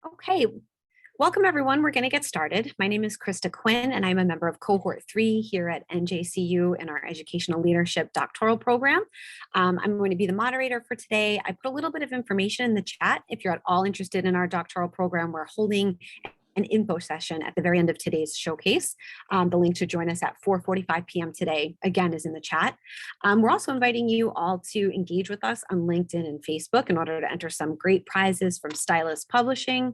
Okay, welcome everyone. We're going to get started. My name is Krista Quinn, and I'm a member of Cohort 3 here at NJCU in our Educational Leadership Doctoral Program. I'm going to be the moderator for today. I put a little bit of information in the chat. If you're at all interested in our doctoral program, we're holding an info session at the very end of today's showcase. The link to join us at 4:45 p.m. today, again, is in the chat. We're also inviting you all to engage with us on LinkedIn and Facebook in order to enter some great prizes from Stylus Publishing.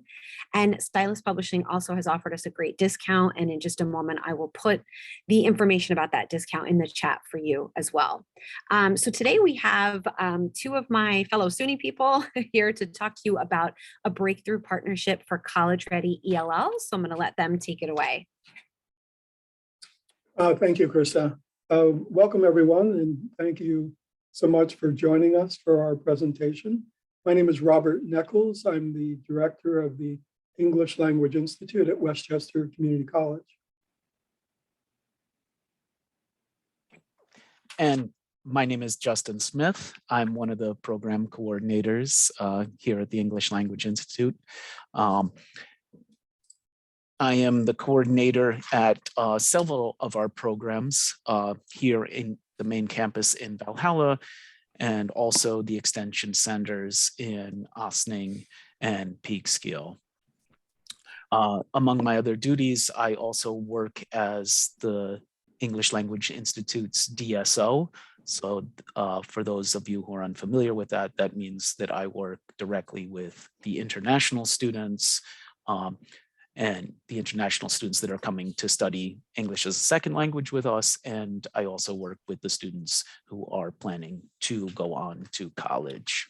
And Stylus Publishing also has offered us a great discount. And in just a moment, I will put the information about that discount in the chat for you as well. So today we have two of my fellow SUNY people here to talk to you about a breakthrough partnership for college-ready ELLs. So I'm going to let them take it away. Thank you, Krista. Welcome, everyone, and thank you so much for joining us for our presentation. My name is Robert Nichols. I'm the director of the English Language Institute at Westchester Community College. And my name is Justin Smith. I'm one of the program coordinators here at the English Language Institute. I am the coordinator at several of our programs here in the main campus in Valhalla, and also the extension centers in Ossining and Peekskill. Among my other duties, I also work as the English Language Institute's DSO. So for those of you who are unfamiliar with that, that means that I work directly with the international students and the international students that are coming to study English as a second language with us. And I also work with the students who are planning to go on to college.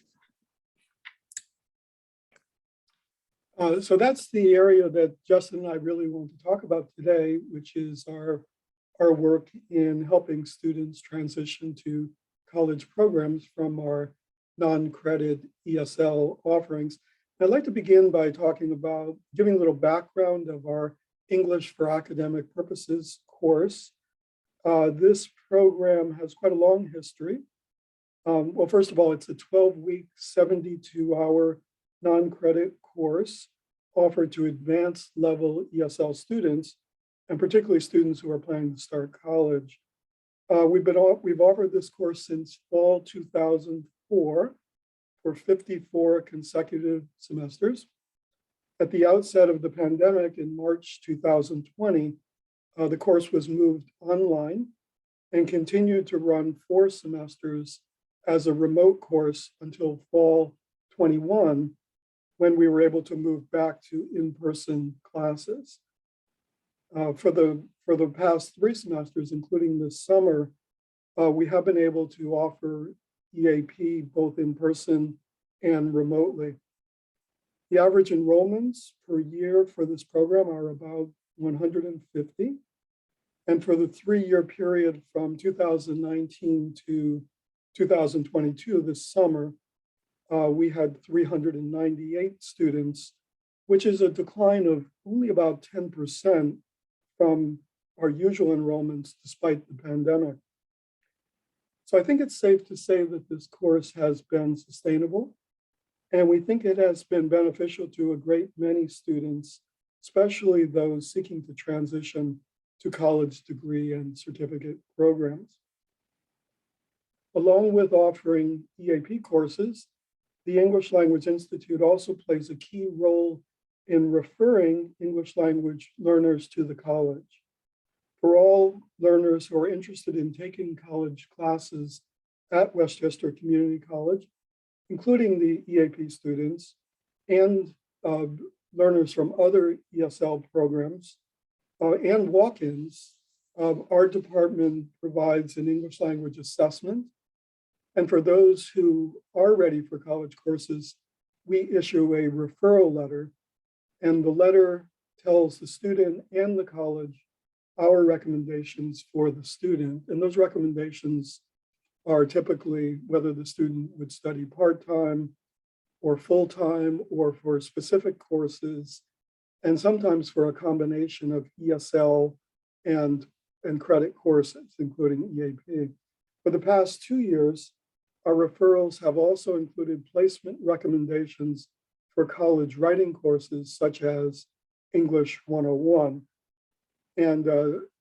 So that's the area that Justin and I really want to talk about today, which is our work in helping students transition to college programs from our non-credit ESL offerings. I'd like to begin by talking about giving a little background of our English for Academic Purposes course. This program has quite a long history. Well, first of all, it's a 12-week, 72-hour non-credit course offered to advanced level ESL students, and particularly students who are planning to start college. We've offered this course since fall 2004. For 54 consecutive semesters. At the outset of the pandemic in March 2020, the course was moved online and continued to run 4 semesters as a remote course until fall 21, when we were able to move back to in-person classes. For the past 3 semesters, including this summer, we have been able to offer EAP both in person and remotely. The average enrollments per year for this program are about 150. And for the 3-year period from 2019 to 2022, this summer, we had 398 students, which is a decline of only about 10% from our usual enrollments despite the pandemic. So I think it's safe to say that this course has been sustainable, and we think it has been beneficial to a great many students, especially those seeking to transition to college degree and certificate programs. Along with offering EAP courses, the English Language Institute also plays a key role in referring English language learners to the college. For all learners who are interested in taking college classes at Westchester Community College, including the EAP students and learners from other ESL programs and walk-ins, our department provides an English language assessment. And for those who are ready for college courses, we issue a referral letter, and the letter tells the student and the college our recommendations for the student. And those recommendations are typically whether the student would study part-time or full-time or for specific courses, and sometimes for a combination of ESL and credit courses, including EAP. For the past 2 years, our referrals have also included placement recommendations for college writing courses such as English 101. And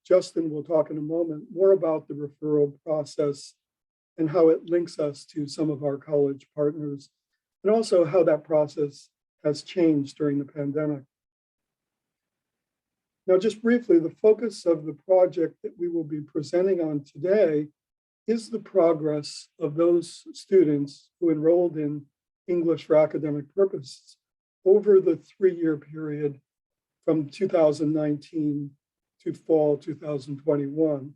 Justin will talk in a moment more about the referral process and how it links us to some of our college partners, and also how that process has changed during the pandemic. Now, just briefly, the focus of the project that we will be presenting on today is the progress of those students who enrolled in English for academic purposes over the 3-year period from 2019 to fall 2021.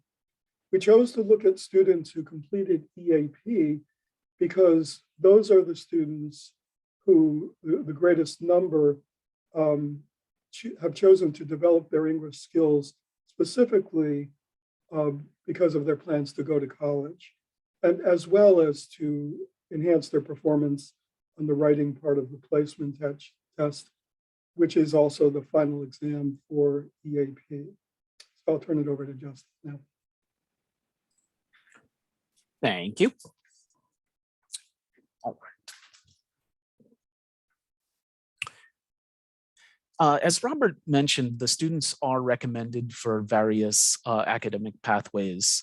We chose to look at students who completed EAP because those are the students who the greatest number have chosen to develop their English skills specifically because of their plans to go to college, and as well as to enhance their performance on the writing part of the placement test, which is also the final exam for EAP. So I'll turn it over to Justin now. Thank you. All right. As Robert mentioned, the students are recommended for various academic pathways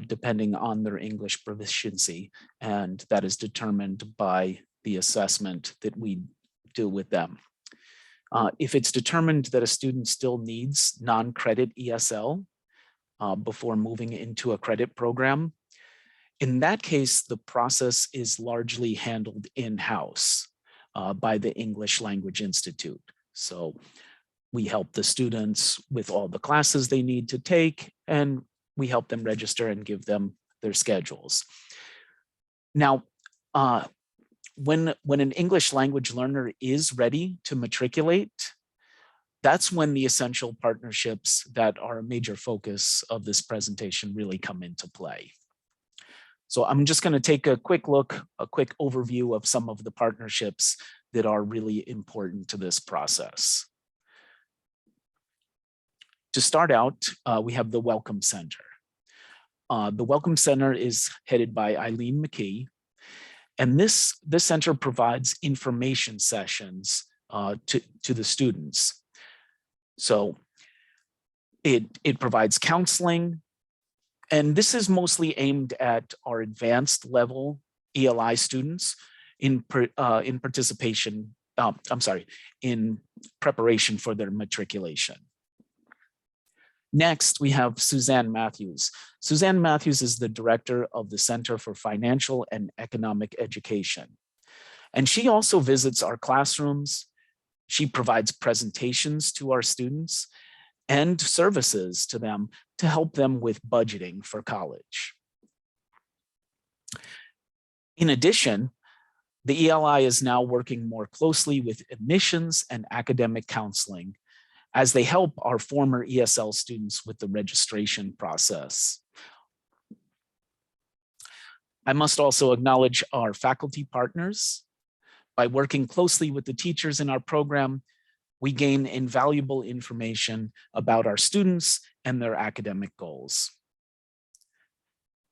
depending on their English proficiency, and that is determined by the assessment that we do with them. If it's determined that a student still needs non-credit ESL before moving into a credit program, in that case, the process is largely handled in-house by the English Language Institute. So we help the students with all the classes they need to take, and we help them register and give them their schedules. Now, when an English language learner is ready to matriculate, that's when the essential partnerships that are a major focus of this presentation really come into play. So I'm just going to take a quick look, a quick overview of some of the partnerships that are really important to this process. To start out, we have the Welcome Center. The Welcome Center is headed by Eileen McKee, and this center provides information sessions to the students. So it provides counseling, and this is mostly aimed at our advanced level ELI students in preparation for their matriculation. Next, we have Suzanne Matthews. Suzanne Matthews is the director of the Center for Financial and Economic Education. And she also visits our classrooms. She provides presentations to our students and services to them to help them with budgeting for college. In addition, the ELI is now working more closely with admissions and academic counseling as they help our former ESL students with the registration process. I must also acknowledge our faculty partners. By working closely with the teachers in our program, we gain invaluable information about our students and their academic goals.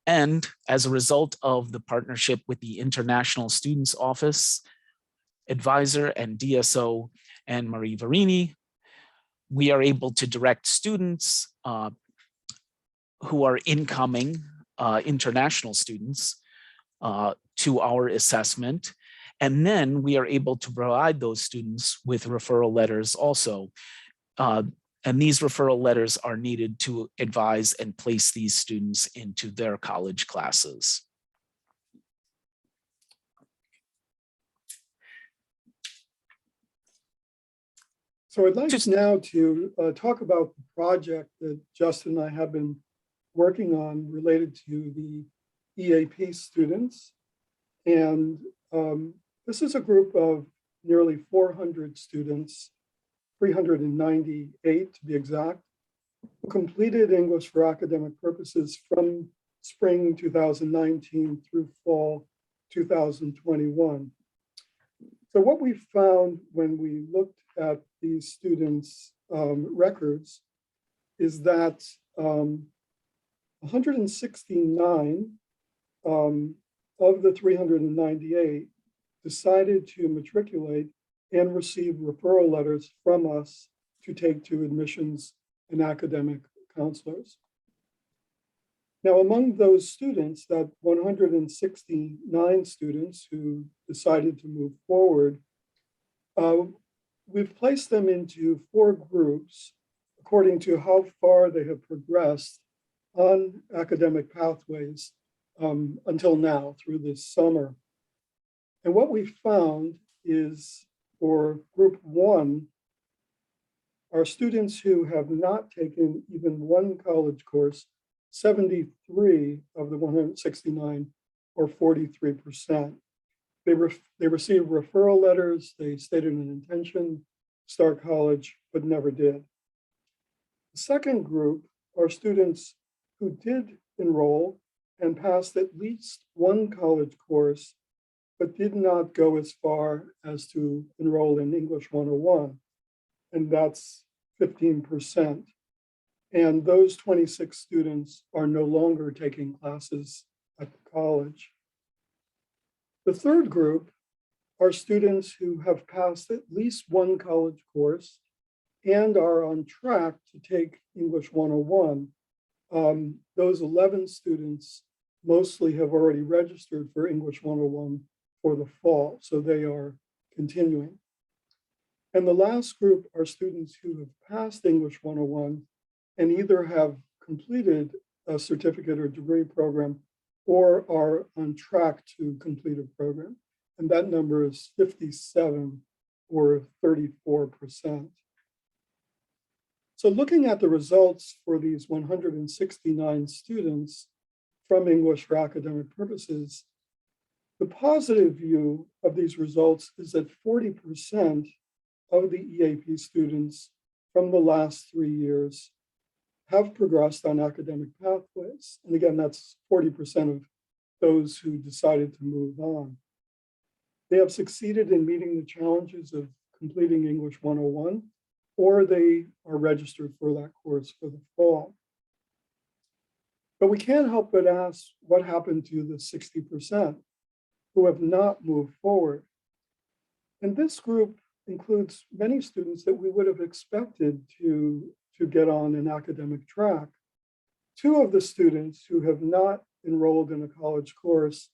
And as a result of the partnership with the International Students Office, advisor and DSO Anne-Marie Varini, we are able to direct students who are incoming international students to our assessment. And then we are able to provide those students with referral letters also. And these referral letters are needed to advise and place these students into their college classes. So I'd like now to talk about the project that Justin and I have been working on related to the EAP students. And this is a group of nearly 400 students, 398 to be exact, who completed English for academic purposes from spring 2019 through fall 2021. So what we found when we looked at these students' records is that 169 of the 398 decided to matriculate and receive referral letters from us to take to admissions and academic counselors. Now, among those students, that 169 students who decided to move forward, we've placed them into 4 groups according to how far they have progressed on academic pathways until now through this summer. And what we found is for group 1, our students who have not taken even one college course, 73 of the 169, or 43%. They received referral letters, they stated an intention to start college, but never did. The second group are students who did enroll and passed at least one college course, but did not go as far as to enroll in English 101, and that's 15%. And those 26 students are no longer taking classes at the college. The third group are students who have passed at least one college course and are on track to take English 101. Those 11 students mostly have already registered for English 101 for the fall, so they are continuing. And the last group are students who have passed English 101 and either have completed a certificate or degree program or are on track to complete a program. And that number is 57, or 34%. So looking at the results for these 169 students from English for academic purposes, the positive view of these results is that 40% of the EAP students from the last 3 years have progressed on academic pathways. And again, that's 40% of those who decided to move on. They have succeeded in meeting the challenges of completing English 101, or they are registered for that course for the fall. But we can't help but ask what happened to the 60% who have not moved forward. And this group includes many students that we would have expected to get on an academic track. 2 of the students who have not enrolled in a college course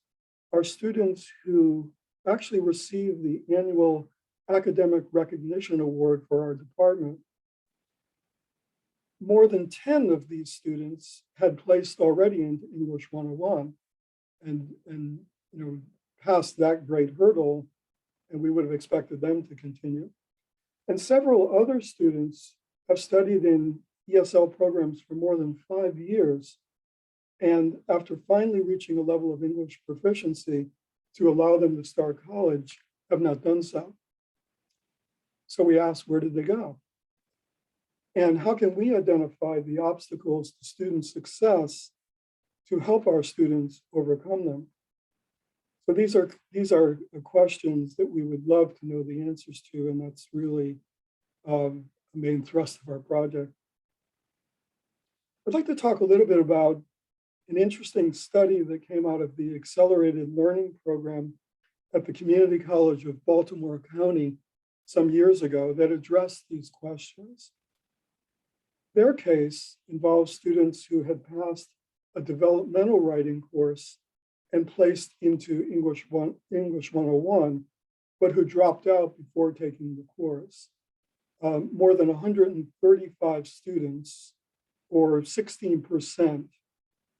are students who actually received the annual Academic Recognition Award for our department. More than 10 of these students had placed already into English 101 and passed that great hurdle, and we would have expected them to continue. And several other students have studied in ESL programs for more than 5 years, and after finally reaching a level of English proficiency to allow them to start college, have not done so. So we asked, where did they go? And how can we identify the obstacles to student success to help our students overcome them? So these are questions that we would love to know the answers to, and that's really a main thrust of our project. I'd like to talk a little bit about an interesting study that came out of the Accelerated Learning Program at the Community College of Baltimore County some years ago that addressed these questions. Their case involves students who had passed a developmental writing course and placed into English 101, but who dropped out before taking the course. More than 135 students, or 16%,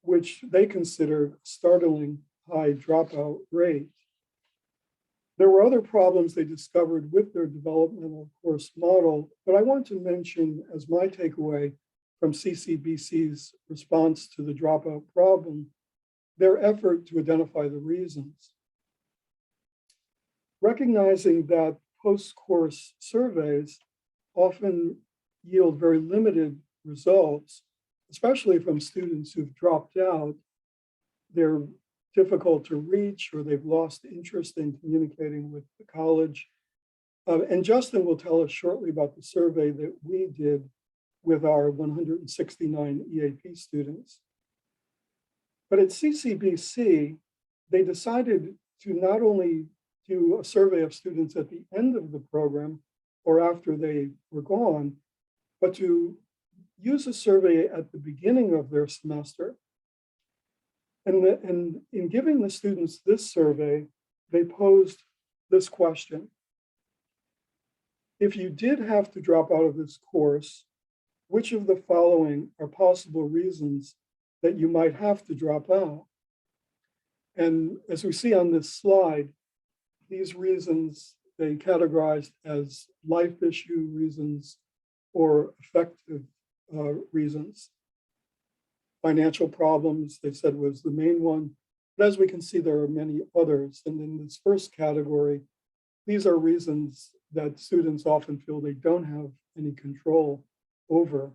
which they consider startling high dropout rate. There were other problems they discovered with their developmental course model, but I want to mention as my takeaway from CCBC's response to the dropout problem, their effort to identify the reasons. Recognizing that post-course surveys often yield very limited results, especially from students who've dropped out, they're difficult to reach or they've lost interest in communicating with the college. And Justin will tell us shortly about the survey that we did with our 169 EAP students. But at CCBC, they decided to not only do a survey of students at the end of the program or after they were gone, but to use a survey at the beginning of their semester. And in giving the students this survey, they posed this question. If you did have to drop out of this course, which of the following are possible reasons that you might have to drop out? And as we see on this slide, these reasons they categorized as life issue reasons or affective reasons. Financial problems, they said, was the main one. But as we can see, there are many others. And in this first category, these are reasons that students often feel they don't have any control over.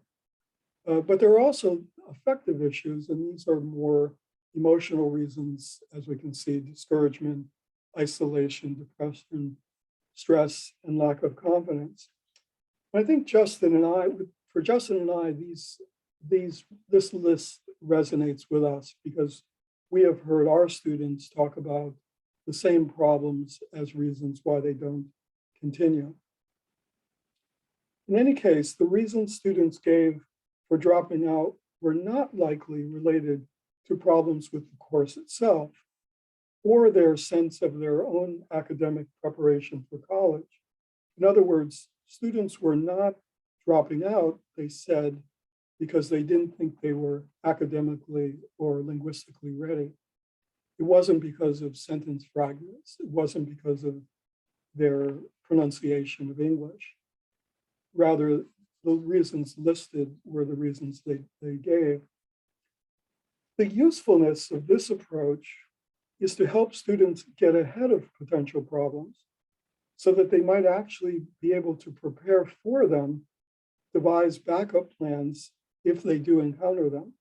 But there are also affective issues, and these are more emotional reasons, as we can see: discouragement, isolation, depression, stress, and lack of confidence. I think for Justin and I, this list resonates with us because we have heard our students talk about the same problems as reasons why they don't continue. In any case, the reasons students gave for dropping out were not likely related to problems with the course itself or their sense of their own academic preparation for college. In other words, students were not dropping out, they said, because they didn't think they were academically or linguistically ready. It wasn't because of sentence fragments. It wasn't because of their pronunciation of English. Rather, the reasons listed were the reasons they gave. The usefulness of this approach is to help students get ahead of potential problems so that they might actually be able to prepare for them, devise backup plans if they do encounter them.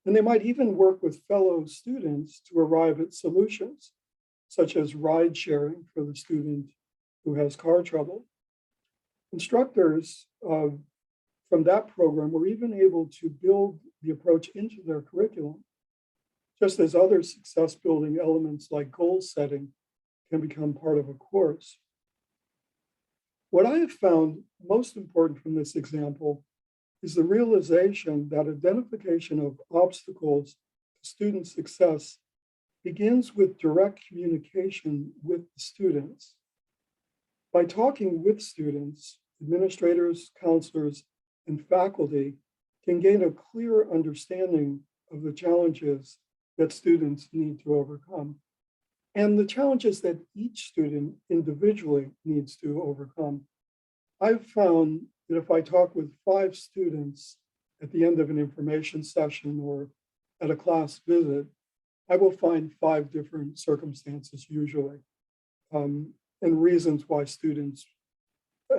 And they might even work with fellow students to arrive at solutions, such as ride sharing for the student who has car trouble. Instructors from that program were even able to build the approach into their curriculum, just as other success building elements like goal setting can become part of a course. What I have found most important from this example is the realization that identification of obstacles to student success begins with direct communication with the students. By talking with students, administrators, counselors, and faculty can gain a clear understanding of the challenges that students need to overcome and the challenges that each student individually needs to overcome. I've found that if I talk with 5 students at the end of an information session or at a class visit, I will find 5 different circumstances usually, and reasons why students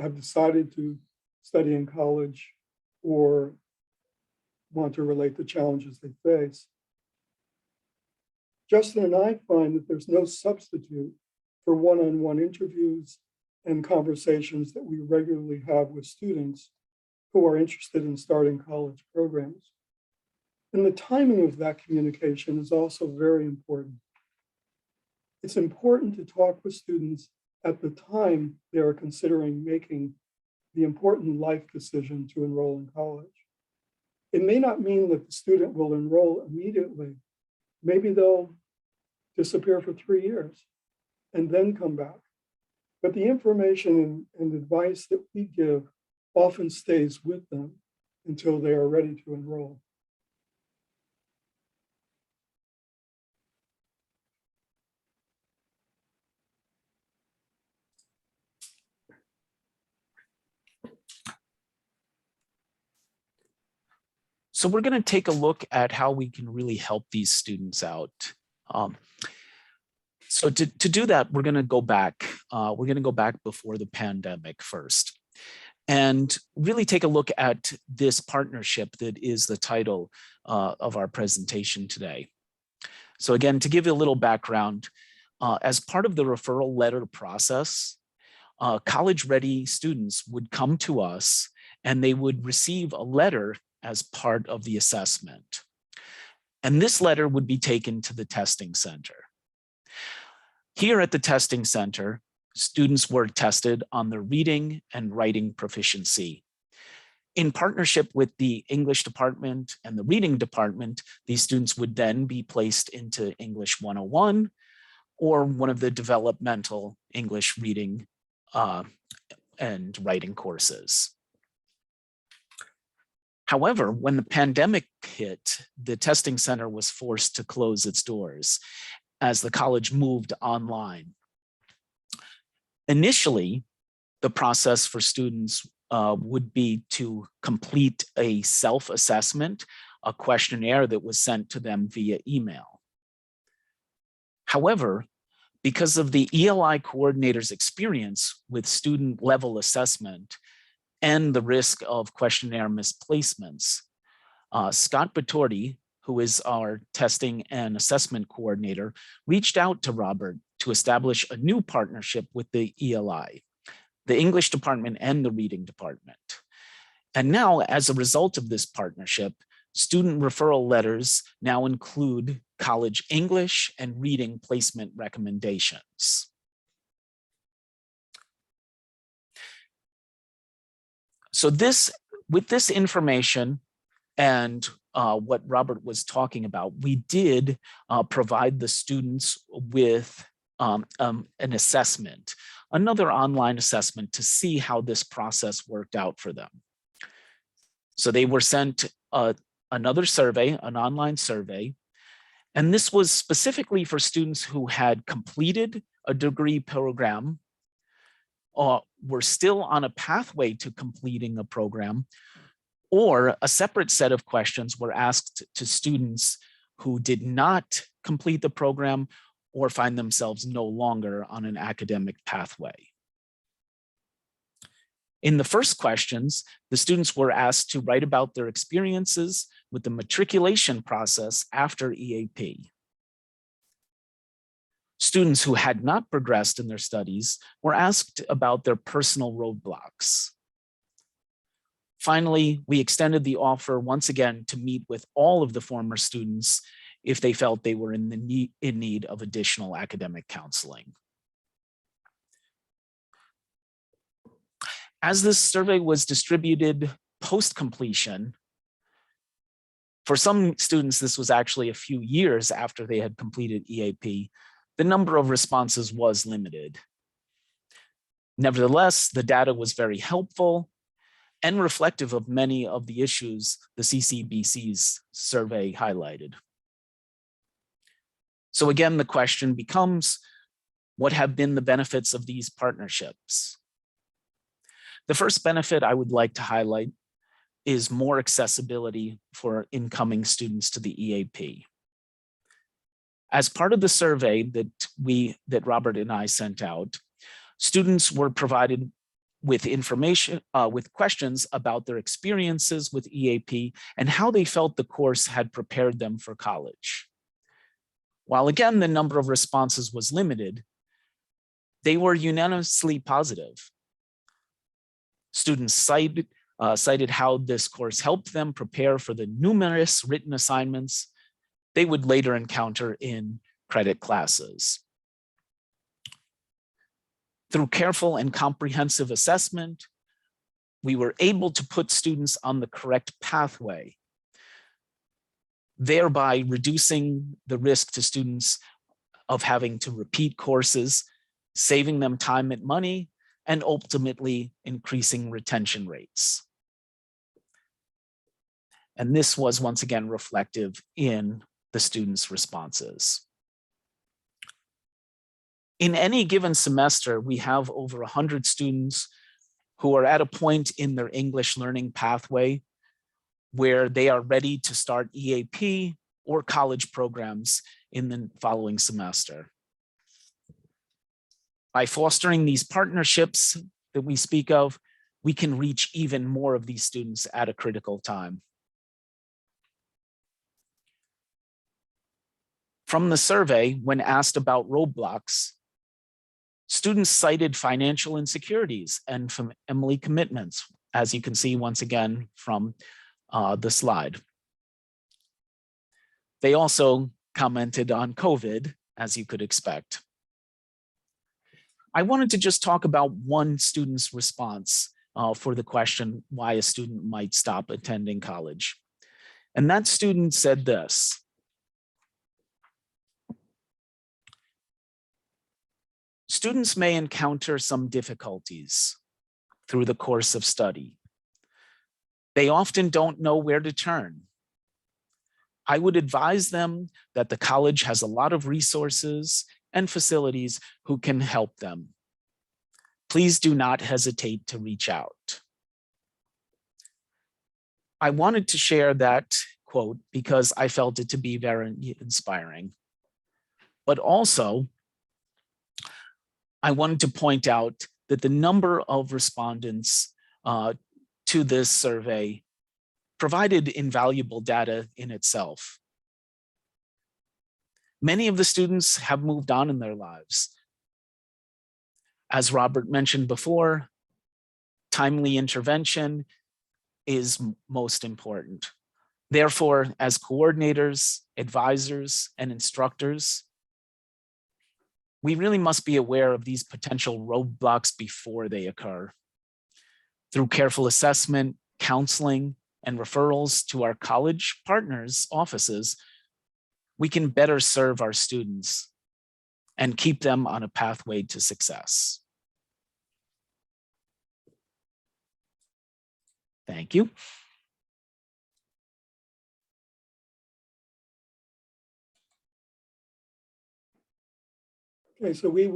have decided to study in college or want to relate the challenges they face. Justin and I find that there's no substitute for one-on-one interviews and conversations that we regularly have with students who are interested in starting college programs. And the timing of that communication is also very important. It's important to talk with students at the time they are considering making the important life decision to enroll in college. It may not mean that the student will enroll immediately. Maybe they'll disappear for 3 years and then come back. But the information and advice that we give often stays with them until they are ready to enroll. So we're going to take a look at how we can really help these students out. So to do that, we're going to go back. We're going to go back before the pandemic first, and really take a look at this partnership that is the title of our presentation today. So again, to give you a little background, as part of the referral letter process, college-ready students would come to us and they would receive a letter as part of the assessment. And this letter would be taken to the testing center. Here at the testing center, students were tested on their reading and writing proficiency. In partnership with the English department and the reading department, these students would then be placed into English 101 or one of the developmental English reading and writing courses. However, when the pandemic hit, the testing center was forced to close its doors as the college moved online. Initially, the process for students would be to complete a self-assessment, a questionnaire that was sent to them via email. However, because of the ELI coordinator's experience with student level assessment and the risk of questionnaire misplacements, Scott Batorti, who is our testing and assessment coordinator, reached out to Robert to establish a new partnership with the ELI, the English department and the reading department. And now, as a result of this partnership, student referral letters now include college English and reading placement recommendations. So with this information and what Robert was talking about, we did provide the students with an assessment, another online assessment to see how this process worked out for them. So they were sent another survey, an online survey, and this was specifically for students who had completed a degree program, were still on a pathway to completing a program, or a separate set of questions were asked to students who did not complete the program or find themselves no longer on an academic pathway. In the first questions, the students were asked to write about their experiences with the matriculation process after EAP. Students who had not progressed in their studies were asked about their personal roadblocks. Finally, we extended the offer once again to meet with all of the former students if they felt they were in need of additional academic counseling. As this survey was distributed post-completion, for some students, this was actually a few years after they had completed EAP, the number of responses was limited. Nevertheless, the data was very helpful and reflective of many of the issues the CCBC's survey highlighted. So again, the question becomes, what have been the benefits of these partnerships? The first benefit I would like to highlight is more accessibility for incoming students to the EAP. As part of the survey that Robert and I sent out, students were provided with information, with questions about their experiences with EAP and how they felt the course had prepared them for college. While again, the number of responses was limited, they were unanimously positive. Students cited how this course helped them prepare for the numerous written assignments they would later encounter in credit classes. Through careful and comprehensive assessment, we were able to put students on the correct pathway, thereby reducing the risk to students of having to repeat courses, saving them time and money, and ultimately increasing retention rates. And this was once again reflective in the students' responses. In any given semester, we have over 100 students who are at a point in their English learning pathway where they are ready to start EAP or college programs in the following semester. By fostering these partnerships that we speak of, we can reach even more of these students at a critical time. From the survey, when asked about roadblocks, students cited financial insecurities and family commitments, as you can see once again from the slide. They also commented on COVID, as you could expect. I wanted to just talk about one student's response for the question why a student might stop attending college. And that student said this: students may encounter some difficulties through the course of study. They often don't know where to turn. I would advise them that the college has a lot of resources and facilities who can help them. Please do not hesitate to reach out. I wanted to share that quote because I felt it to be very inspiring. But also, I wanted to point out that the number of respondents to this survey provided invaluable data in itself. Many of the students have moved on in their lives. As Robert mentioned before, timely intervention is most important. Therefore, as coordinators, advisors, and instructors, we really must be aware of these potential roadblocks before they occur. Through careful assessment, counseling, and referrals to our college partners' offices, we can better serve our students and keep them on a pathway to success. Thank you. Okay, so we'd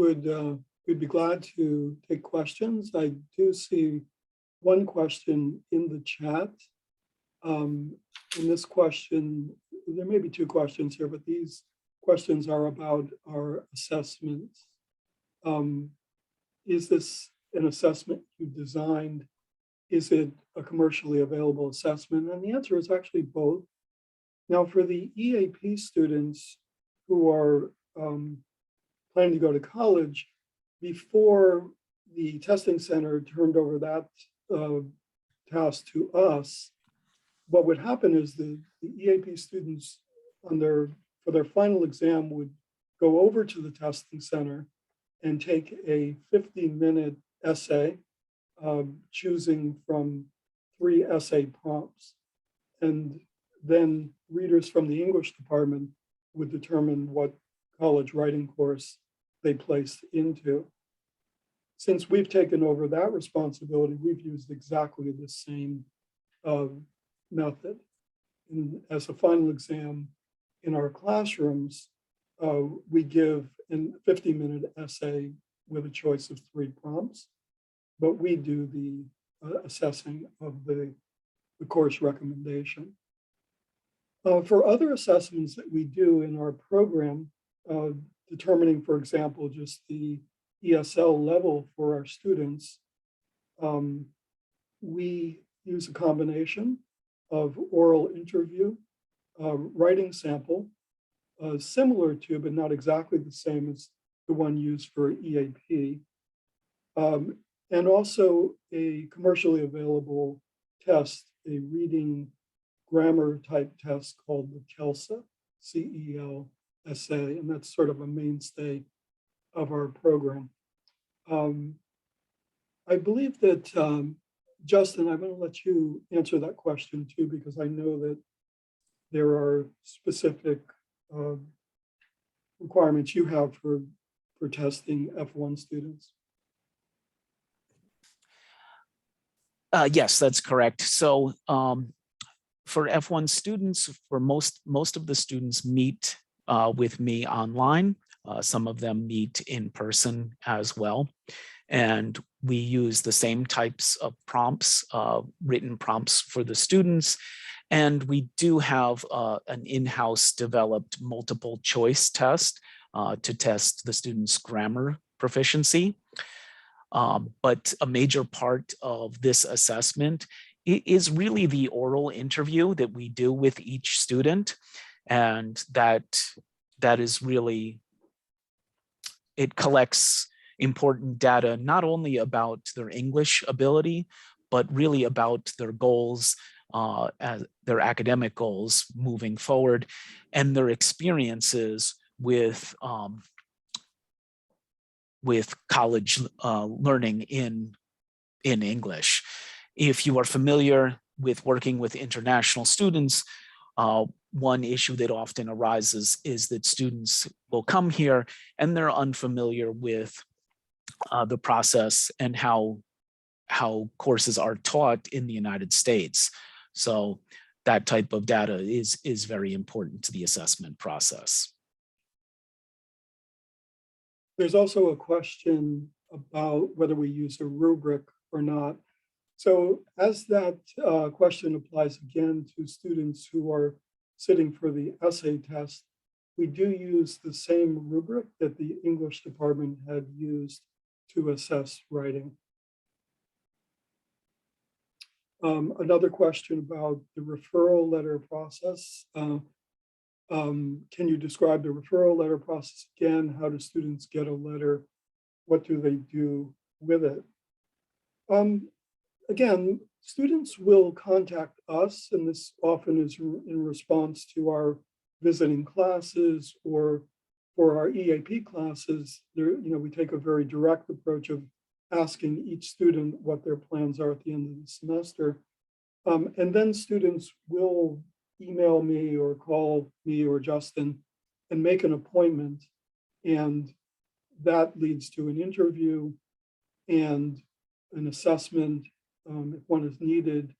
be glad to take questions. I do see one question in the chat. In this question, there may be two questions here, but these questions are about our assessments. Is this an assessment you designed? Is it a commercially available assessment? And the answer is actually both. Now, for the EAP students who are planning to go to college, before the testing center turned over that task to us, what would happen is the EAP students for their final exam would go over to the testing center and take a 50-minute essay, choosing from 3 essay prompts. And then readers from the English department would determine what college writing course they placed into. Since we've taken over that responsibility, we've used exactly the same method. And as a final exam in our classrooms, we give a 50-minute essay with a choice of 3 prompts, but we do the assessing of the course recommendation. For other assessments that we do in our program, determining, for example, just the ESL level for our students, we use a combination of oral interview, writing sample, similar to, but not exactly the same as the one used for EAP, and also a commercially available test, a reading grammar type test called the CELSA, CELSA, and that's sort of a mainstay of our program. I believe that, Justin, I'm going to let you answer that question too, because I know that there are specific requirements you have for testing F1 students. Yes, that's correct. So for F1 students, for most of the students meet with me online. Some of them meet in person as well. And we use the same types of prompts, written prompts for the students. And we do have an in-house developed multiple choice test to test the students' grammar proficiency. But a major part of this assessment is really the oral interview that we do with each student. And that is really, it collects important data, not only about their English ability, but really about their goals, as their academic goals moving forward, and their experiences with college learning in English. If you are familiar with working with international students, one issue that often arises is that students will come here and they're unfamiliar with the process and how courses are taught in the United States. So that type of data is very important to the assessment process. There's also a question about whether we use a rubric or not. So as that question applies again to students who are sitting for the essay test, we do use the same rubric that the English department had used to assess writing. Another question about the referral letter process. Can you describe the referral letter process again? How do students get a letter? What do they do with it? Again, students will contact us, and this often is in response to our visiting classes or for our EAP classes. There, we take a very direct approach of asking each student what their plans are at the end of the semester. And then students will email me or call me or Justin and make an appointment. And that leads to an interview and an assessment if one is needed,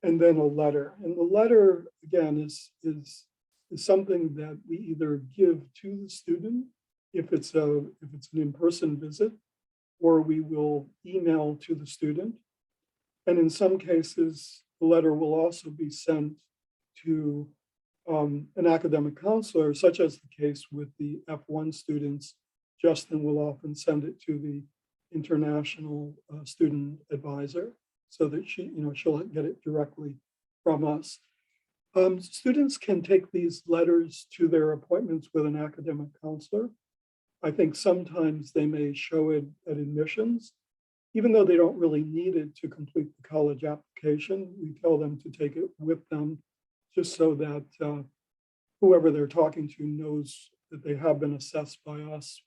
and then a letter. And the letter, again, is something that we either give to the student if it's an in-person visit, or we will email to the student. And in some cases, the letter will also be sent to an academic counselor, such as the case with the F1 students. Justin will often send it to the international student advisor so that she'll get it directly from us. Students can take these letters to their appointments with an academic counselor. I think sometimes they may show it at admissions, even though they don't really need it to complete the college application. We tell them to take it with them just so that whoever they're talking to knows that they have been assessed by us.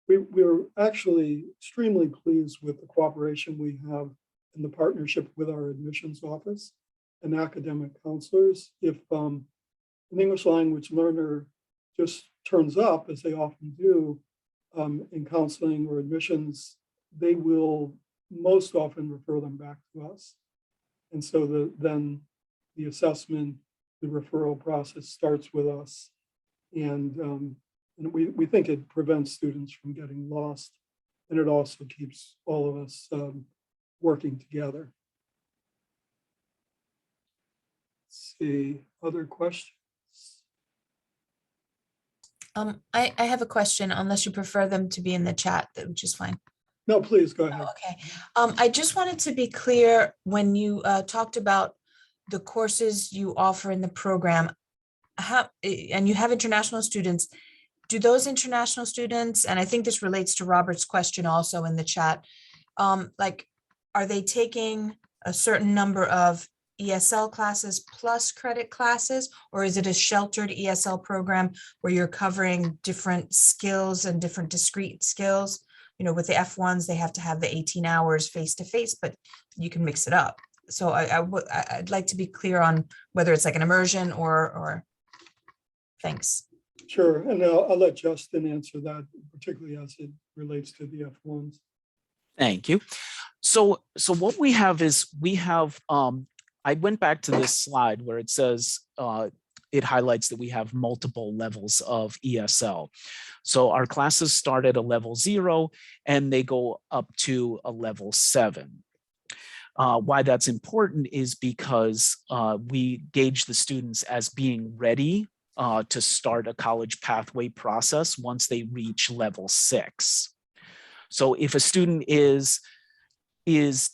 We're actually extremely pleased with the cooperation we have in the partnership with our admissions office and academic counselors. If an English language learner just turns up, as they often do in counseling or admissions, they will most often refer them back to us. And so then the assessment, the referral process starts with us. And we think it prevents students from getting lost, and it also keeps all of us working together. Let's see, other questions? I have a question, unless you prefer them to be in the chat, which is fine. No, please go ahead. Okay. I just wanted to be clear when you talked about the courses you offer in the program, and you have international students. Do those international students, and I think this relates to Robert's question also in the chat, are they taking a certain number of ESL classes plus credit classes, or is it a sheltered ESL program where you're covering different skills and different discrete skills? With the F1s, they have to have the 18 hours face-to-face, but you can mix it up. So I'd like to be clear on whether it's like an immersion or thanks. Sure, and I'll let Justin answer that, particularly as it relates to the F1s. Thank you. So what we have is I went back to this slide where it says it highlights that we have multiple levels of ESL. So our classes start at a level 0 and they go up to a level 7. Why that's important is because we gauge the students as being ready to start a college pathway process once they reach level 6. So if a student is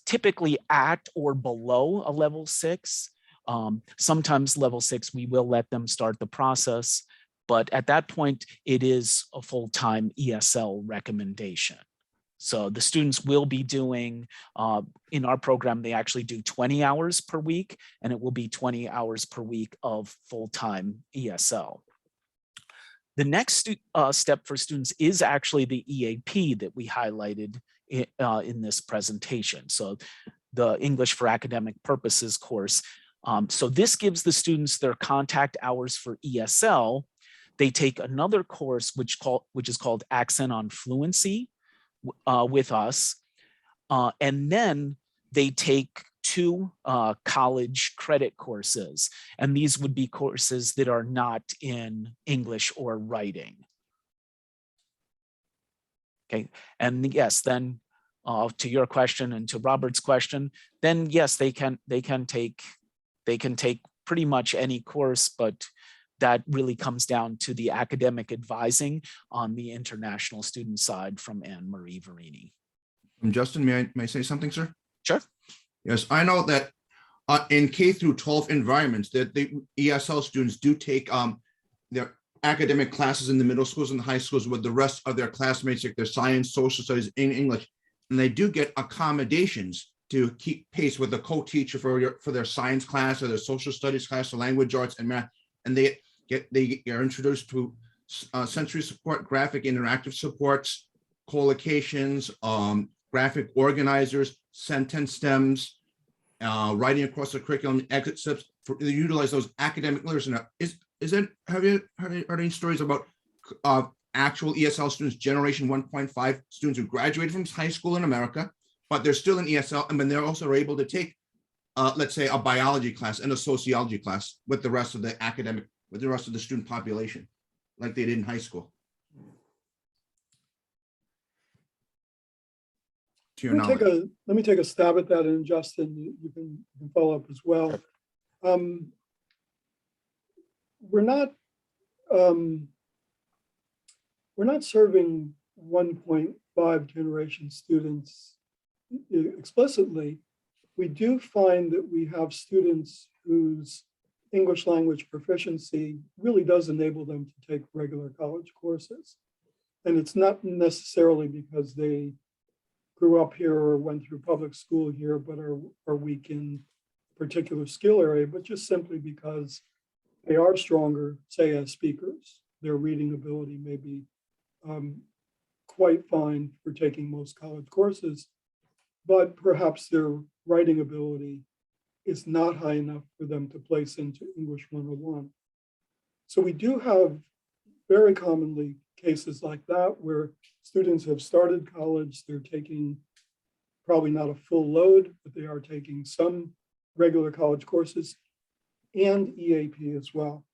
typically at or below a level 6, sometimes level 6, we will let them start the process, but at that point, it is a full-time ESL recommendation. So the students will be doing, in our program, they actually do 20 hours per week, and it will be 20 hours per week of full-time ESL. The next step for students is actually the EAP that we highlighted in this presentation. So the English for Academic Purposes course. So this gives the students their contact hours for ESL. They take another course which is called Accent on Fluency with us. And then they take 2 college credit courses. And these would be courses that are not in English or writing. Okay, and yes, then to your question and to Robert's question, then yes, they can take pretty much any course, but that really comes down to the academic advising on the international student side from Anne Marie Verini. Justin, may I say something, sir? Sure. Yes, I know that in K through 12 environments that the ESL students do take their academic classes in the middle schools and the high schools with the rest of their classmates, like their science, social studies in English, and they do get accommodations to keep pace with the co-teacher for their science class or their social studies class or language arts and math, and they are introduced to sensory support, graphic interactive supports, collocations, graphic organizers, sentence stems, writing across the curriculum, exit steps. They utilize those academic literacy. Now, have you heard any stories about actual ESL students, generation 1.5 students who graduated from high school in America, but they're still in ESL, and then they're also able to take, let's say, a biology class and a sociology class with the rest of the student population, like they did in high school. To your knowledge. Let me take a stab at that, and Justin, you can follow up as well. We're not serving 1.5 generation students explicitly. We do find that we have students whose English language proficiency really does enable them to take regular college courses. And it's not necessarily because they grew up here or went through public school here, but are weak in a particular skill area, but just simply because they are stronger, say, as speakers. Their reading ability may be quite fine for taking most college courses, but perhaps their writing ability is not high enough for them to place into English 101. So we do have very commonly cases like that where students have started college, they're taking probably not a full load, but they are taking some regular college courses and EAP as well.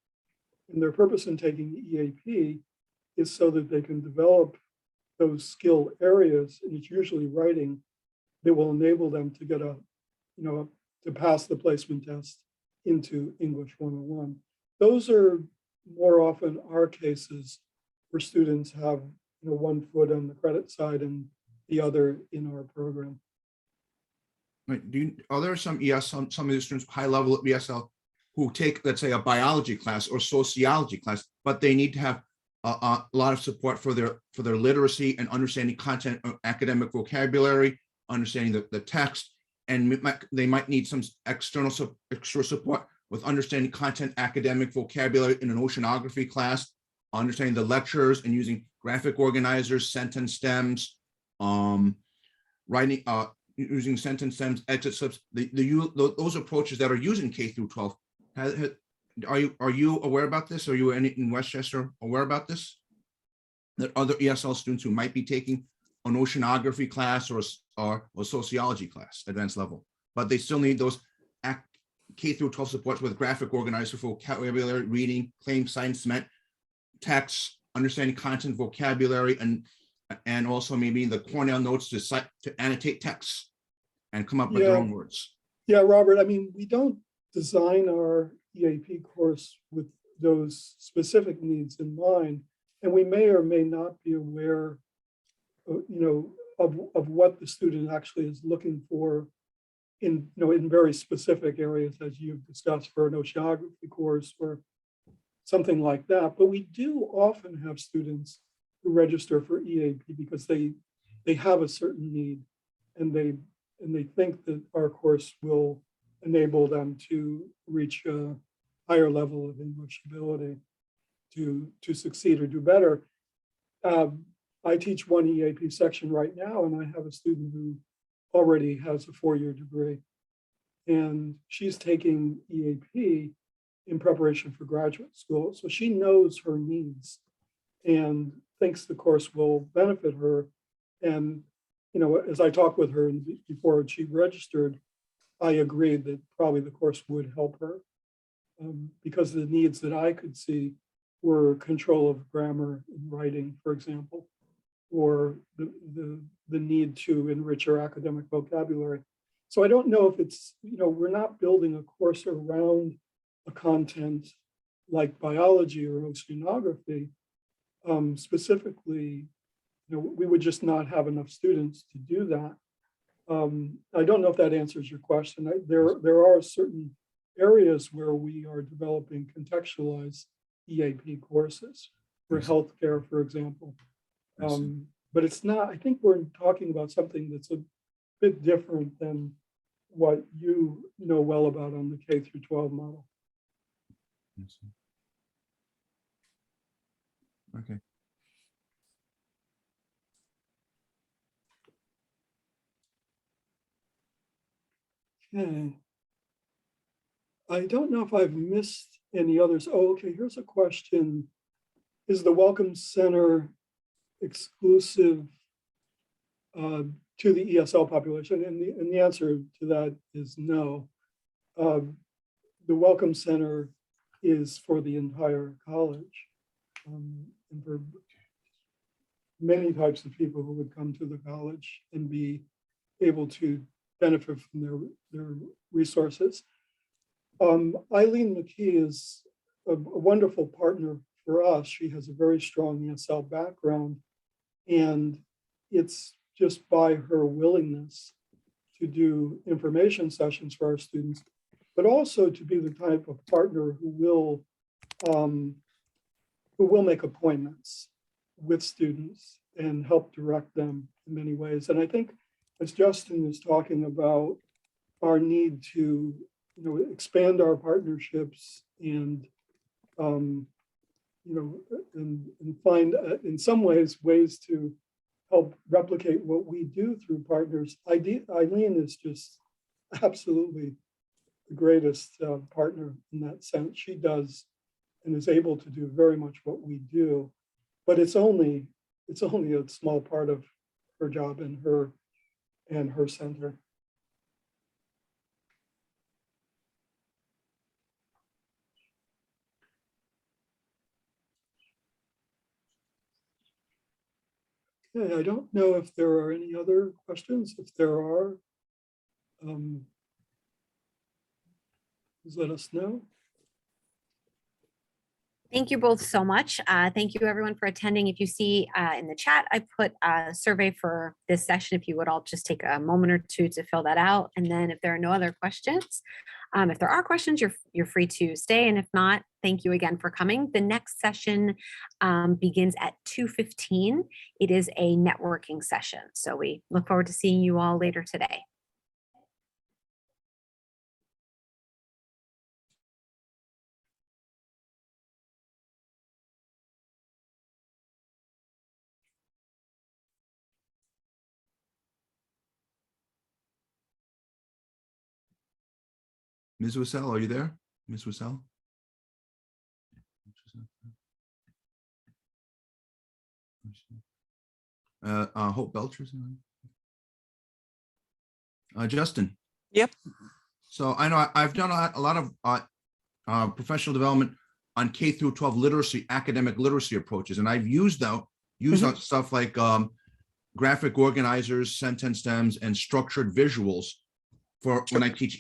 And their purpose in taking EAP is so that they can develop those skill areas, and it's usually writing, that will enable them to get to pass the placement test into English 101. Those are more often our cases where students have one foot on the credit side and the other in our program. Right. Are there some ESL, some of the students high level at ESL who take, let's say, a biology class or sociology class, but they need to have a lot of support for their literacy and understanding content, academic vocabulary, understanding the text, and they might need some extra support with understanding content, academic vocabulary in an oceanography class, understanding the lectures and using graphic organizers, sentence stems, writing, using sentence stems, exit slips, those approaches that are used in K through 12. Are you aware about this? Are you in Westchester aware about this? That other ESL students who might be taking an oceanography class or a sociology class, advanced level, but they still need those K through 12 supports with graphic organizer for vocabulary, reading, claim, science, cement, text, understanding content, vocabulary, and also maybe the Cornell notes to annotate texts and come up with their own words. Yeah, Robert, I mean, we don't design our EAP course with those specific needs in mind, and we may or may not be aware of what the student actually is looking for in very specific areas, as you've discussed, for an oceanography course or something like that. But we do often have students who register for EAP because they have a certain need, and they think that our course will enable them to reach a higher level of English ability. to succeed or do better. I teach one EAP section right now, and I have a student who already has a 4-year degree. And she's taking EAP in preparation for graduate school. So she knows her needs and thinks the course will benefit her. And, you know, as I talked with her before she registered, I agreed that probably the course would help her because the needs that I could see were control of grammar and writing, for example, or the need to enrich her academic vocabulary. So I don't know if it's, you know, we're not building a course around a content like biology or oceanography. Specifically, you know, we would just not have enough students to do that. I don't know if that answers your question. There are certain areas where we are developing contextualized EAP courses for healthcare, for example. But it's not, I think we're talking about something that's a bit different than what you know well about on the K through 12 model. Okay. Okay. I don't know if I've missed any others. Oh, okay, here's a question. Is the Welcome Center exclusive to the ESL population? And the answer to that is no. The Welcome Center is for the entire college and for many types of people who would come to the college and be able to benefit from their resources. Eileen McKee is a wonderful partner for us. She has a very strong ESL background, and it's just by her willingness to do information sessions for our students, but also to be the type of partner who will make appointments with students and help direct them in many ways. And I think as Justin is talking about our need to, you know, expand our partnerships and, you know, and find in some ways to help replicate what we do through partners. Eileen is just absolutely the greatest partner in that sense. She does and is able to do very much what we do, but it's only a small part of her job and her center. Okay, I don't know if there are any other questions. If there are, please let us know. Thank you both so much. Thank you everyone for attending. If you see in the chat, I put a survey for this session. If you would all just take a moment or two to fill that out. And then if there are no other questions, if there are questions, you're free to stay. And if not, thank you again for coming. The next session begins at 2:15. It is a networking session. So we look forward to seeing you all later today. Ms. Wassell, are you there? Ms. Wassell? Hope Belcher's on. Justin. Yep. So I know I've done a lot of professional development on K through 12 literacy, academic literacy approaches, and I've used stuff like graphic organizers, sentence stems, and structured visuals for when I teach